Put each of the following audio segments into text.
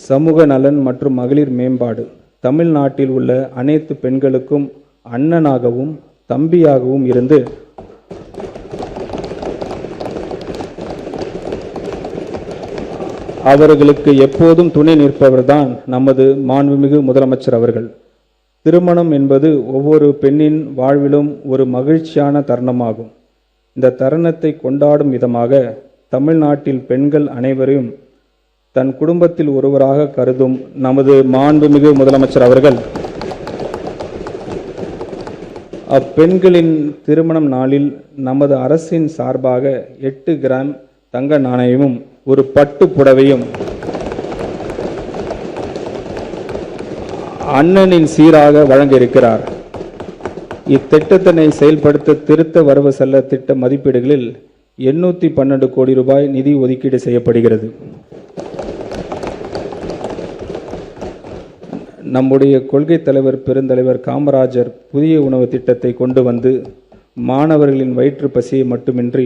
சமூக நலன் மற்றும் மகளிர் மேம்பாடு. தமிழ்நாட்டில் உள்ள அனைத்து பெண்களுக்கும் அண்ணனாகவும் தம்பியாகவும் இருந்து அவர்களுக்கு எப்போதும் துணை நிற்பவர்தான் நமது மாண்புமிகு முதலமைச்சர் அவர்கள். திருமணம் என்பது ஒவ்வொரு பெண்ணின் வாழ்விலும் ஒரு மகிழ்ச்சியான தருணமாகும். இந்த தருணத்தை கொண்டாடும் விதமாக தமிழ்நாட்டில் பெண்கள் அனைவரையும் தன் குடும்பத்தில் ஒருவராக கருதும் நமது மாண்புமிகு முதலமைச்சர் அவர்கள் அப்பெண்களின் திருமணம் நாளில் நமது அரசின் சார்பாக 8 கிராம் தங்க நாணயமும் ஒரு பட்டு புடவையும் அண்ணனின் சீராக வழங்க இருக்கிறார். இத்திட்டத்தினை செயல்படுத்த திருத்த வரவு செல்ல திட்ட மதிப்பீடுகளில் 812 கோடி ரூபாய் நிதி ஒதுக்கீடு செய்யப்படுகிறது. நம்முடைய கொள்கை தலைவர் பெருந்தலைவர் காமராஜர் புதிய உணவு திட்டத்தை கொண்டு வந்து மாணவர்களின் வயிற்று பசியை மட்டுமின்றி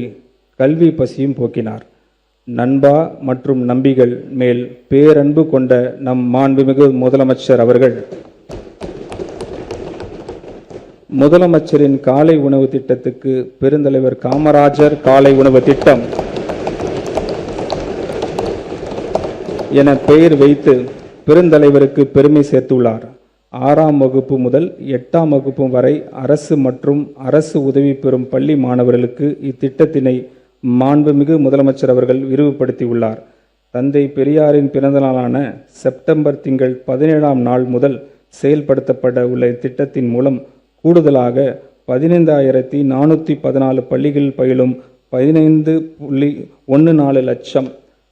கல்வி பசியும் போக்கினார். நண்பா மற்றும் நம்பிகள் மேல் பேரன்பு கொண்ட நம் மாண்புமிகு முதலமைச்சர் அவர்கள் முதலமைச்சரின் காலை உணவு திட்டத்துக்கு பெருந்தலைவர் காமராஜர் காலை உணவு திட்டம் என பெயர் வைத்து பெருந்தலைவருக்கு பெருமை சேர்த்துள்ளார். 6ஆம் வகுப்பு முதல் 8ஆம் வகுப்பு வரை அரசு மற்றும் அரசு உதவி பெறும் பள்ளி மாணவர்களுக்கு இத்திட்டத்தினை மாண்புமிகு முதலமைச்சர் அவர்கள் விரிவுபடுத்தியுள்ளார். தந்தை பெரியாரின் பிறந்த நாளான செப்டம்பர் திங்கள் 17ஆம் நாள் முதல் செயல்படுத்தப்பட உள்ள இத்திட்டத்தின் மூலம் கூடுதலாக 15,414 பள்ளிகளில் பயிலும் 15.14 லட்சம்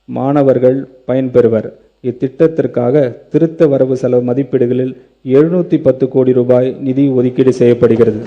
மாணவர்கள் பயன்பெறுவர். இத்திட்டத்திற்காக திருத்த வரவு செலவு மதிப்பீடுகளில் 710 கோடி ரூபாய் நிதி ஒதுக்கீடு செய்யப்படுகிறது.